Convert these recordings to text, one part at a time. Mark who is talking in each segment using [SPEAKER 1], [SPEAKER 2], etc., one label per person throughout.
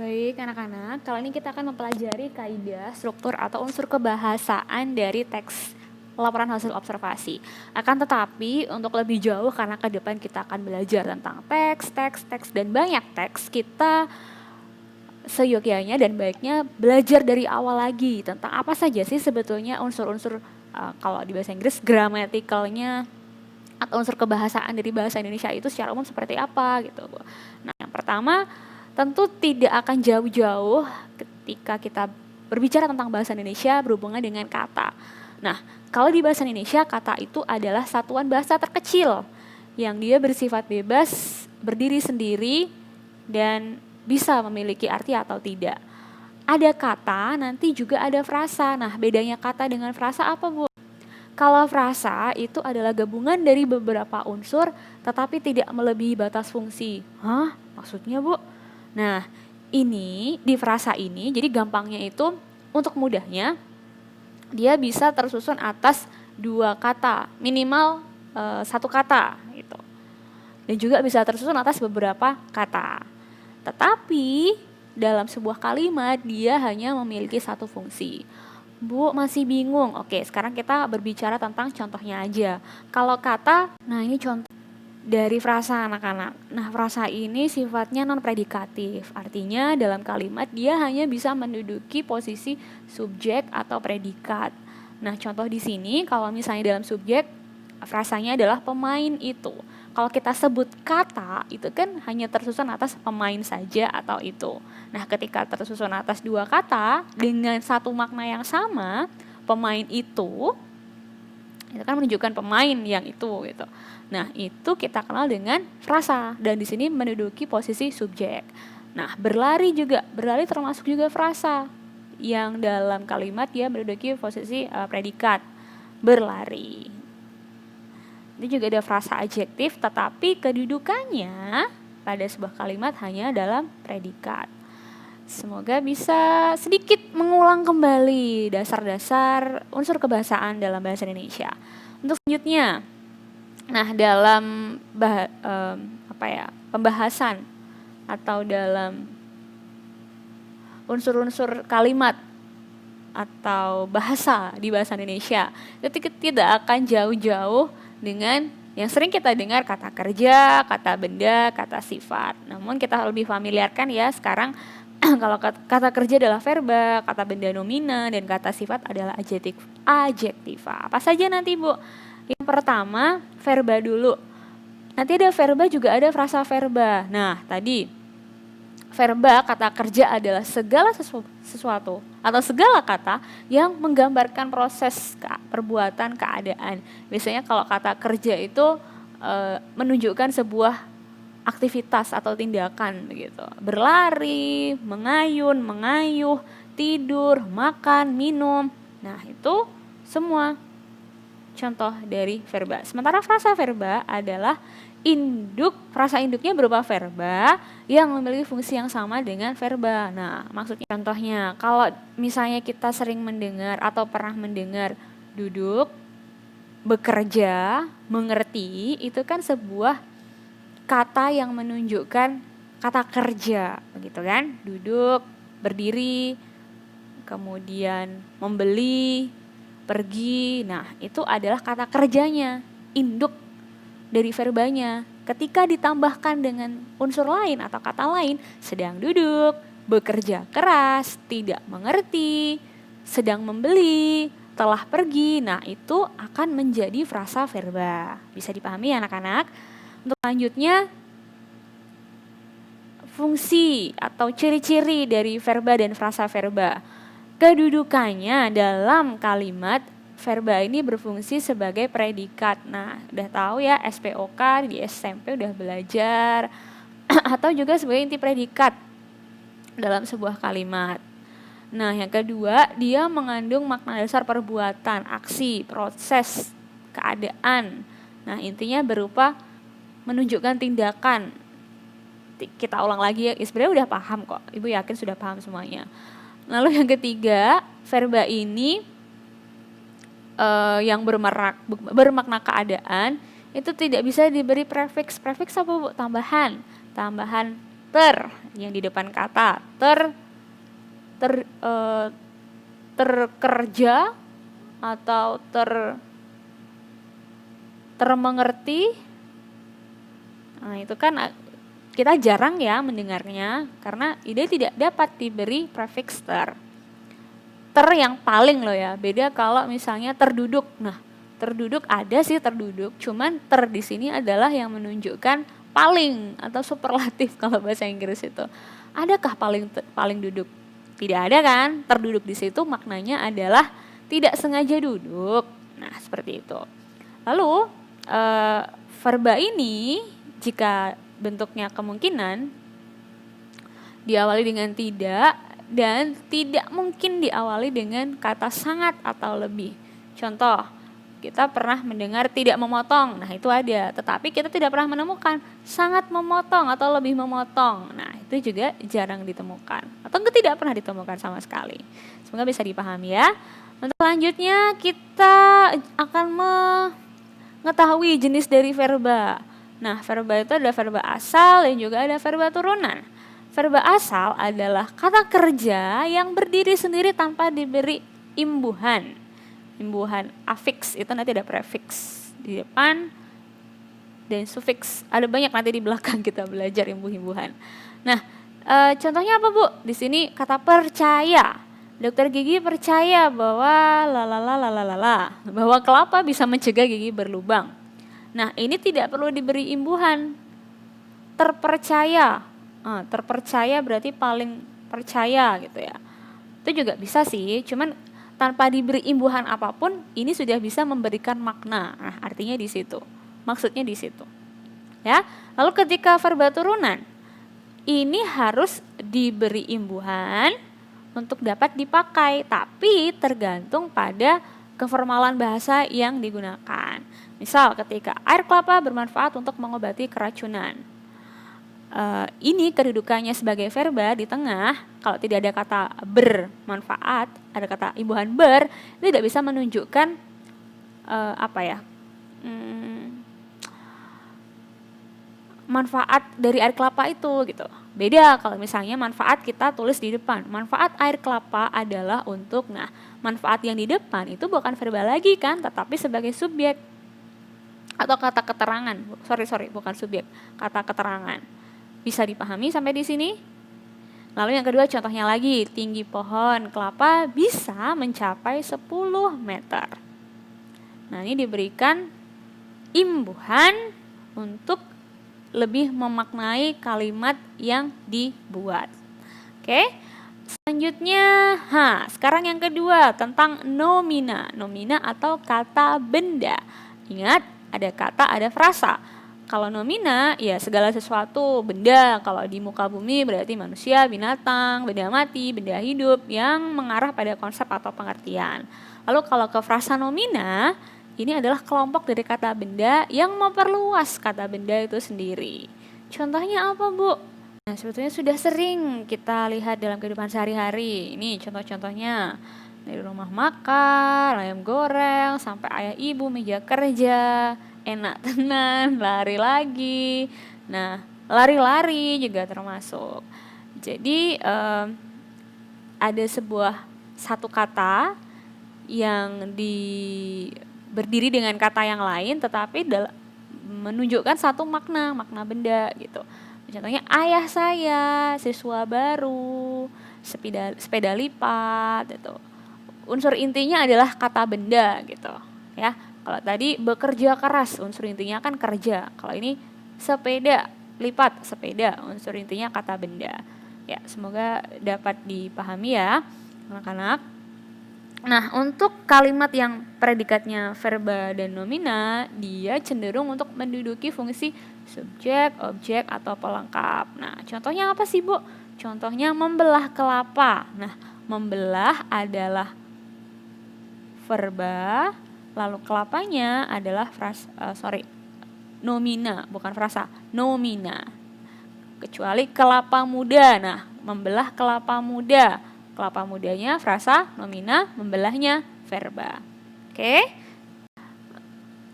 [SPEAKER 1] Baik anak-anak, kali ini kita akan mempelajari kaidah, struktur atau unsur kebahasaan dari teks laporan hasil observasi. Akan tetapi untuk lebih jauh karena ke depan kita akan belajar tentang teks, dan banyak teks, kita seyogyanya dan baiknya belajar dari awal lagi tentang apa saja sih sebetulnya unsur-unsur kalau di bahasa Inggris gramaticalnya atau unsur kebahasaan dari bahasa Indonesia itu secara umum seperti apa gitu. Nah, yang pertama tentu tidak akan jauh-jauh ketika kita berbicara tentang bahasa Indonesia berhubungan dengan kata. Nah, kalau di bahasa Indonesia kata itu adalah satuan bahasa terkecil yang dia bersifat bebas, berdiri sendiri, dan bisa memiliki arti atau tidak. Ada kata, nanti juga ada frasa. Nah, bedanya kata dengan frasa apa, Bu? Kalau frasa itu adalah gabungan dari beberapa unsur tetapi tidak melebihi batas fungsi. Hah? Maksudnya, Bu? Nah, ini di frasa ini, jadi gampangnya itu untuk mudahnya dia bisa tersusun atas 2 kata, minimal 1 kata gitu. Dan juga bisa tersusun atas beberapa kata. Tetapi dalam sebuah kalimat dia hanya memiliki 1 fungsi. Bu, masih bingung. Oke, sekarang kita berbicara tentang contohnya aja. Kalau kata, nah ini contoh dari frasa anak-anak. Nah, frasa ini sifatnya non-predikatif. Artinya dalam kalimat dia hanya bisa menduduki posisi subjek atau predikat. Nah, contoh di sini kalau misalnya dalam subjek, frasanya adalah pemain itu. Kalau kita sebut kata, itu kan hanya tersusun atas pemain saja atau itu. Nah, ketika tersusun atas 2 kata dengan satu makna yang sama, pemain itu kan menunjukkan pemain yang itu gitu. Nah, itu kita kenal dengan frasa dan di sini menduduki posisi subjek. Nah, berlari termasuk juga frasa yang dalam kalimat dia menduduki posisi predikat berlari. Ini juga ada frasa adjektif, tetapi kedudukannya pada sebuah kalimat hanya dalam predikat. Semoga bisa sedikit mengulang kembali dasar-dasar unsur kebahasaan dalam bahasa Indonesia. Untuk selanjutnya, nah dalam pembahasan atau dalam unsur-unsur kalimat atau bahasa di bahasa Indonesia, itu tidak akan jauh-jauh dengan yang sering kita dengar kata kerja, kata benda, kata sifat. Namun kita lebih familiarkan ya sekarang kalau kata kerja adalah verba, kata benda nomina, dan kata sifat adalah adjektiva. Apa saja nanti, Bu? Yang pertama, verba dulu. Nanti ada verba juga ada frasa verba. Nah, tadi verba kata kerja adalah segala sesuatu atau segala kata yang menggambarkan proses perbuatan keadaan. Biasanya kalau kata kerja itu menunjukkan sebuah aktivitas atau tindakan begitu. Berlari, mengayun, mengayuh, tidur, makan, minum. Nah, itu semua contoh dari verba. Sementara frasa verba adalah induk, frasa induknya berupa verba yang memiliki fungsi yang sama dengan verba. Nah, maksudnya contohnya, kalau misalnya kita sering mendengar atau pernah mendengar duduk, bekerja, mengerti, itu kan sebuah kata yang menunjukkan kata kerja, begitu kan? Duduk, berdiri, kemudian membeli, pergi. Nah, itu adalah kata kerjanya, induk dari verbanya. Ketika ditambahkan dengan unsur lain atau kata lain, sedang duduk, bekerja keras, tidak mengerti, sedang membeli, telah pergi. Nah, itu akan menjadi frasa verba. Bisa dipahami ya anak-anak? Untuk selanjutnya, fungsi atau ciri-ciri dari verba dan frasa verba. Kedudukannya dalam kalimat verba ini berfungsi sebagai predikat. Nah, udah tahu ya SPOK di SMP udah belajar atau juga sebagai inti predikat dalam sebuah kalimat. Nah, yang kedua, dia mengandung makna dasar perbuatan, aksi, proses, keadaan. Nah, intinya berupa menunjukkan tindakan. Kita ulang lagi ya, sebenarnya udah paham kok. Ibu yakin sudah paham semuanya. Lalu yang ketiga, verba ini yang bermakna keadaan itu tidak bisa diberi prefiks. Prefiks apa, Bu? Tambahan yang di depan kata terkerja atau termengerti. Nah, itu kan kita jarang ya mendengarnya karena ide tidak dapat diberi prefix ter yang paling loh ya. Beda kalau misalnya terduduk. Nah, terduduk ada sih terduduk, cuman di sini adalah yang menunjukkan paling atau superlatif kalau bahasa Inggris itu. Adakah paling duduk? Tidak ada kan? Terduduk di situ maknanya adalah tidak sengaja duduk. Nah, seperti itu. Lalu verba ini jika bentuknya kemungkinan diawali dengan tidak dan tidak mungkin diawali dengan kata sangat atau lebih. Contoh, kita pernah mendengar tidak memotong. Nah, itu ada, tetapi kita tidak pernah menemukan sangat memotong atau lebih memotong. Nah, itu juga jarang ditemukan atau tidak pernah ditemukan sama sekali. Semoga bisa dipahami ya. Untuk selanjutnya kita akan mengetahui jenis dari verba. Nah, verba itu ada verba asal dan juga ada verba turunan. Verba asal adalah kata kerja yang berdiri sendiri tanpa diberi imbuhan. Imbuhan afiks itu nanti ada prefiks di depan dan sufiks. Ada banyak nanti di belakang kita belajar imbuh-imbuhan. Nah, contohnya apa Bu? Di sini kata percaya. Dokter gigi percaya bahwa bahwa kelapa bisa mencegah gigi berlubang. Nah, ini tidak perlu diberi imbuhan. Terpercaya. Terpercaya berarti paling percaya gitu ya. Itu juga bisa sih, cuman tanpa diberi imbuhan apapun, ini sudah bisa memberikan makna. Nah, artinya di situ. Maksudnya di situ. Ya. Lalu ketika verba turunan, ini harus diberi imbuhan untuk dapat dipakai, tapi tergantung pada keformalan bahasa yang digunakan. Misal ketika air kelapa bermanfaat untuk mengobati keracunan. Ini kedudukannya sebagai verba di tengah. Kalau tidak ada kata bermanfaat, ada kata imbuhan ber, itu tidak bisa menunjukkan manfaat dari air kelapa itu gitu. Beda kalau misalnya manfaat kita tulis di depan. Manfaat air kelapa adalah untuk, nah manfaat yang di depan itu bukan verba lagi kan, tetapi sebagai subjek atau kata keterangan. Bukan subjek, kata keterangan. Bisa dipahami sampai di sini? Lalu yang kedua contohnya lagi, tinggi pohon kelapa bisa mencapai 10 meter. Nah, ini diberikan imbuhan untuk lebih memaknai kalimat yang dibuat. Oke. Selanjutnya, sekarang yang kedua tentang nomina. Nomina atau kata benda. Ingat, ada kata, ada frasa. Kalau nomina, ya segala sesuatu, benda. Kalau di muka bumi berarti manusia, binatang, benda mati, benda hidup yang mengarah pada konsep atau pengertian. Lalu kalau ke frasa nomina, ini adalah kelompok dari kata benda yang memperluas kata benda itu sendiri. Contohnya apa, Bu? Nah, sebetulnya sudah sering kita lihat dalam kehidupan sehari-hari. Ini contoh-contohnya. Dari rumah makan, ayam goreng, sampai ayah ibu, meja kerja, enak tenan, lari lagi. Nah, lari-lari juga termasuk. Jadi ada satu kata yang berdiri dengan kata yang lain, tetapi menunjukkan satu makna benda gitu. Contohnya ayah saya, siswa baru, sepeda lipat gitu. Unsur intinya adalah kata benda gitu ya. Kalau tadi bekerja keras, unsur intinya kan kerja. Kalau ini sepeda lipat, sepeda, unsur intinya kata benda. Ya, semoga dapat dipahami ya anak-anak. Nah, untuk kalimat yang predikatnya verba dan nomina, dia cenderung untuk menduduki fungsi subjek, objek, atau pelengkap. Nah, contohnya apa sih, Bu? Contohnya membelah kelapa. Nah, membelah adalah verba, lalu kelapanya adalah nomina, bukan frasa, nomina. Kecuali kelapa muda. Nah, membelah kelapa muda. Kelapa mudanya frasa, nomina, membelahnya verba. Oke?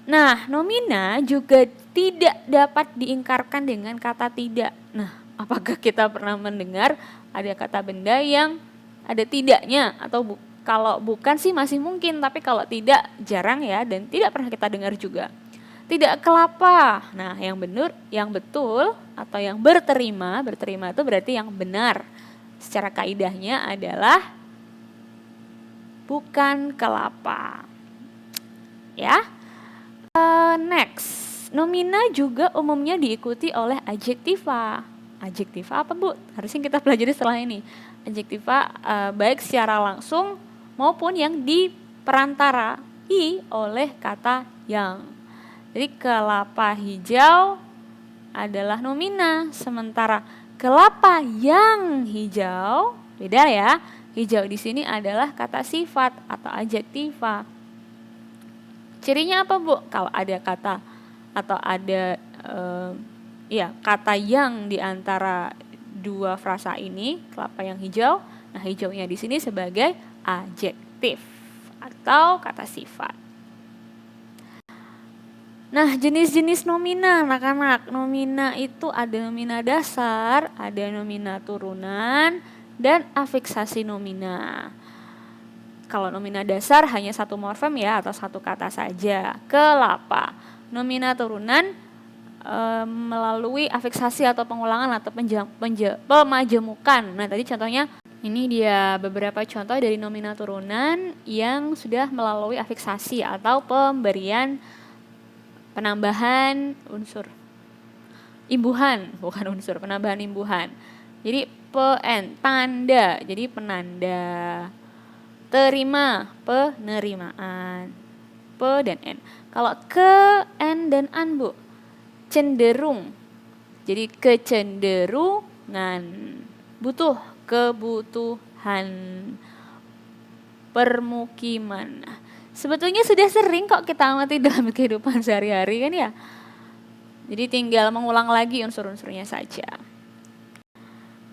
[SPEAKER 1] Nah, nomina juga tidak dapat diingkarkan dengan kata tidak. Nah, Apakah kita pernah mendengar ada kata benda yang ada tidaknya? Atau kalau bukan sih masih mungkin, tapi kalau tidak jarang ya, dan tidak pernah kita dengar juga. Tidak kelapa. Nah, yang benar, yang betul atau yang berterima itu berarti yang benar. Secara kaidahnya adalah bukan kelapa. Ya. Next, nomina juga umumnya diikuti oleh adjektiva. Adjektiva apa, Bu? Harusnya kita pelajari setelah ini. Adjektiva baik secara langsung maupun yang diperantarai oleh kata yang. Jadi kelapa hijau adalah nomina, sementara kelapa yang hijau beda ya. Hijau di sini adalah kata sifat atau adjektiva. Cirinya apa, Bu? Kalau ada kata atau ada kata yang di antara dua frasa ini, kelapa yang hijau, nah hijaunya di sini sebagai adjektif atau kata sifat. Nah, jenis-jenis nomina anak-anak. Nomina itu ada nomina dasar, ada nomina turunan, dan afiksasi nomina. Kalau nomina dasar hanya satu morfem ya, atau satu kata saja. Kelapa. Nomina turunan melalui afiksasi atau pengulangan atau pemajemukan. Nah, tadi contohnya ini dia beberapa contoh dari nomina turunan yang sudah melalui afiksasi atau pemberian penambahan unsur imbuhan, bukan unsur, penambahan imbuhan. Jadi tanda, jadi penanda. Terima, penerimaan. Dan n. Kalau ke, n dan an, Bu, cenderung. Jadi kecenderungan. Butuh, kebutuhan. Permukiman. Sebetulnya sudah sering kok kita amati dalam kehidupan sehari-hari kan ya. Jadi tinggal mengulang lagi unsur-unsurnya saja.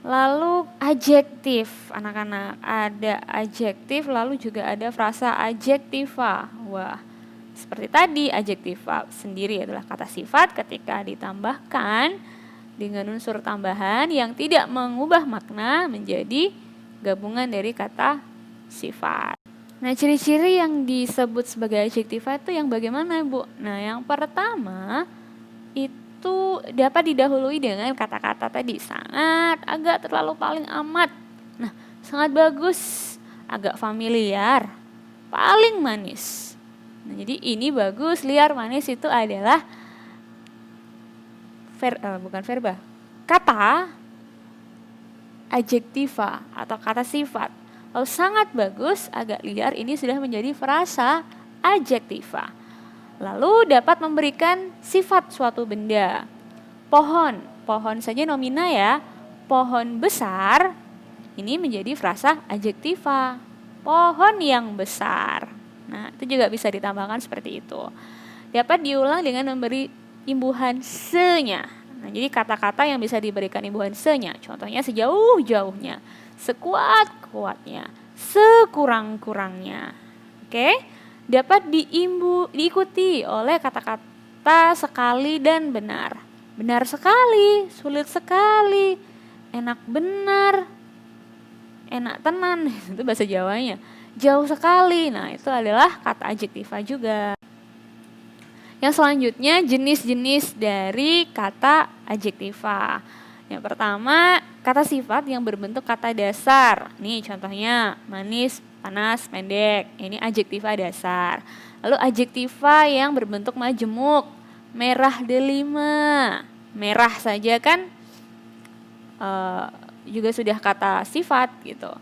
[SPEAKER 1] Lalu adjektif, anak-anak. Ada adjektif, lalu juga ada frasa adjektiva. Wah, seperti tadi adjektiva sendiri adalah kata sifat ketika ditambahkan dengan unsur tambahan yang tidak mengubah makna menjadi gabungan dari kata sifat. Nah, ciri-ciri yang disebut sebagai adjektiva itu yang bagaimana, Bu? Nah, yang pertama itu dapat didahului dengan kata-kata tadi, sangat, agak, terlalu, paling, amat. Nah, sangat bagus, agak familiar, paling manis. Nah, jadi ini bagus, liar, manis itu adalah kata adjektiva atau kata sifat. Lalu sangat bagus, agak liar, ini sudah menjadi frasa adjektiva. Lalu dapat memberikan sifat suatu benda. Pohon saja nomina ya. Pohon besar, ini menjadi frasa adjektiva. Pohon yang besar. Nah, itu juga bisa ditambahkan seperti itu. Dapat diulang dengan memberi imbuhan se-nya. Nah, jadi kata-kata yang bisa diberikan imbuhan se-nya. Contohnya sejauh-jauhnya, sekuat-kuatnya, sekurang-kurangnya. Oke? Dapat diikuti oleh kata-kata sekali dan benar. Benar sekali, sulit sekali, enak benar, enak tenan, itu bahasa Jawanya. Jauh sekali, nah itu adalah kata adjektiva juga. Yang selanjutnya jenis-jenis dari kata adjektiva. Yang pertama, kata sifat yang berbentuk kata dasar. Nih contohnya, manis, panas, pendek. Ini adjektiva dasar. Lalu adjektiva yang berbentuk majemuk. Merah delima. Merah saja kan juga sudah kata sifat gitu.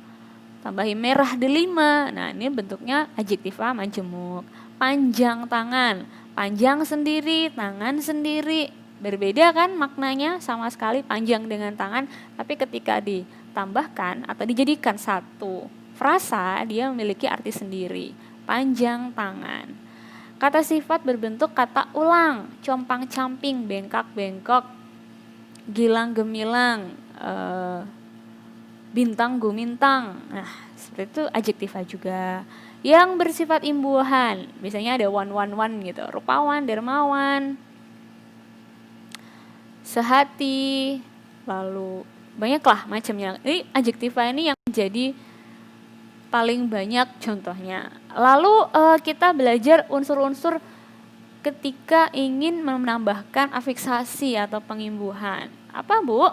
[SPEAKER 1] Tambahin merah delima. Nah, ini bentuknya adjektiva majemuk. Panjang tangan. Panjang sendiri, tangan sendiri. Berbeda kan maknanya sama sekali, panjang dengan tangan, tapi ketika ditambahkan atau dijadikan satu frasa, dia memiliki arti sendiri. Panjang tangan. Kata sifat berbentuk kata ulang, compang-camping, bengkak-bengkok, gilang-gemilang, bintang-gumintang. Nah, seperti itu adjektiva juga. Yang bersifat imbuhan, biasanya ada one gitu, rupawan, dermawan, sehati, lalu banyaklah macamnya. Ini adjektiva ini yang menjadi paling banyak contohnya. Lalu kita belajar unsur-unsur ketika ingin menambahkan afiksasi atau pengimbuhan. Apa Bu?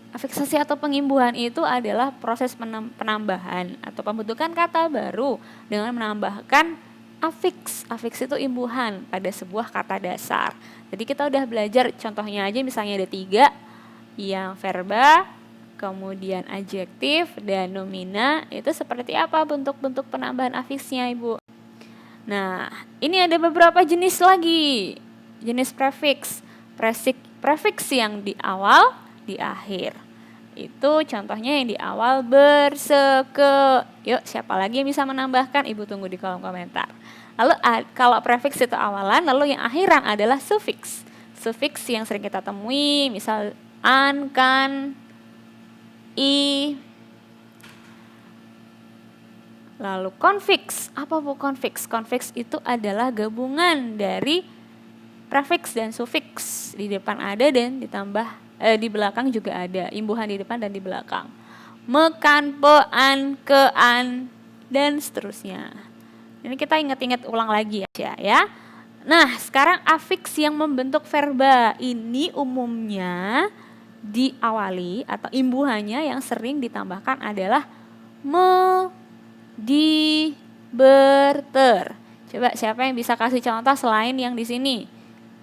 [SPEAKER 1] Afiksasi atau pengimbuhan itu adalah proses penambahan atau pembentukan kata baru dengan menambahkan afiks. Afiks itu imbuhan pada sebuah kata dasar. Jadi kita udah belajar contohnya aja, misalnya ada 3, yang verba, kemudian adjektif, dan nomina. Itu seperti apa bentuk-bentuk penambahan afiksnya Ibu? Nah, ini ada beberapa jenis lagi. Jenis prefiks. Prefiks yang di awal, di akhir. Itu contohnya yang di awal berseke. Yuk, siapa lagi yang bisa menambahkan? Ibu tunggu di kolom komentar. Lalu kalau prefiks itu awalan, lalu yang akhiran adalah sufiks. Sufiks yang sering kita temui, misal an, kan, i. Lalu konfiks. Apa Bu konfiks? Konfiks itu adalah gabungan dari prefiks dan sufiks. Di depan ada dan ditambah di belakang juga ada, imbuhan di depan dan di belakang. Mekan, pean, kean, dan seterusnya. Ini kita ingat-ingat ulang lagi ya. Nah, sekarang afiks yang membentuk verba ini umumnya diawali atau imbuhannya yang sering ditambahkan adalah me, di, ber, ter. Coba siapa yang bisa kasih contoh selain yang di sini?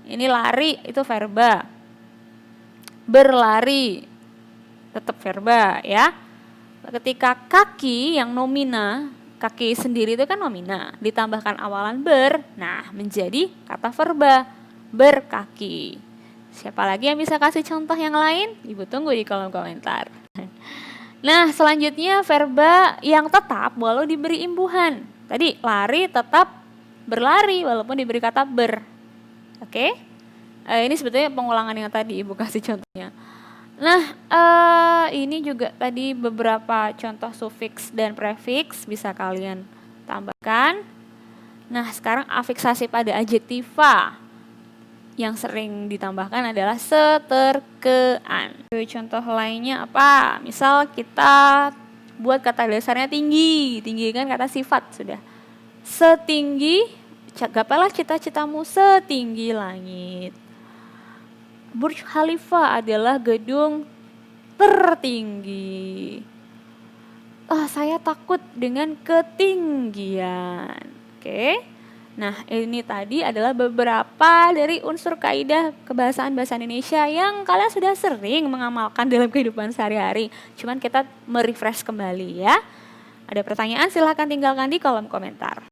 [SPEAKER 1] Ini lari, itu verba. Berlari, tetap verba ya. Ketika kaki yang nomina, kaki sendiri itu kan nomina, ditambahkan awalan ber, nah menjadi kata verba, berkaki. Siapa lagi yang bisa kasih contoh yang lain? Ibu tunggu di kolom komentar. Nah, selanjutnya verba yang tetap walau diberi imbuhan. Tadi lari tetap berlari walaupun diberi kata ber. Oke? Ini sebetulnya pengulangan yang tadi Ibu kasih contohnya. Nah, ini juga tadi beberapa contoh sufiks dan prefiks bisa kalian tambahkan. Nah, sekarang afiksasi pada adjektiva yang sering ditambahkan adalah seterkean. Contoh lainnya apa? Misal kita buat kata dasarnya tinggi. Tinggi kan kata sifat sudah. Setinggi, gapailah cita-citamu setinggi langit. Burj Khalifa adalah gedung tertinggi. Saya takut dengan ketinggian. Oke. Nah, ini tadi adalah beberapa dari unsur kaidah kebahasaan bahasa Indonesia yang kalian sudah sering mengamalkan dalam kehidupan sehari-hari. Cuman kita merefresh kembali ya. Ada pertanyaan silahkan tinggalkan di kolom komentar.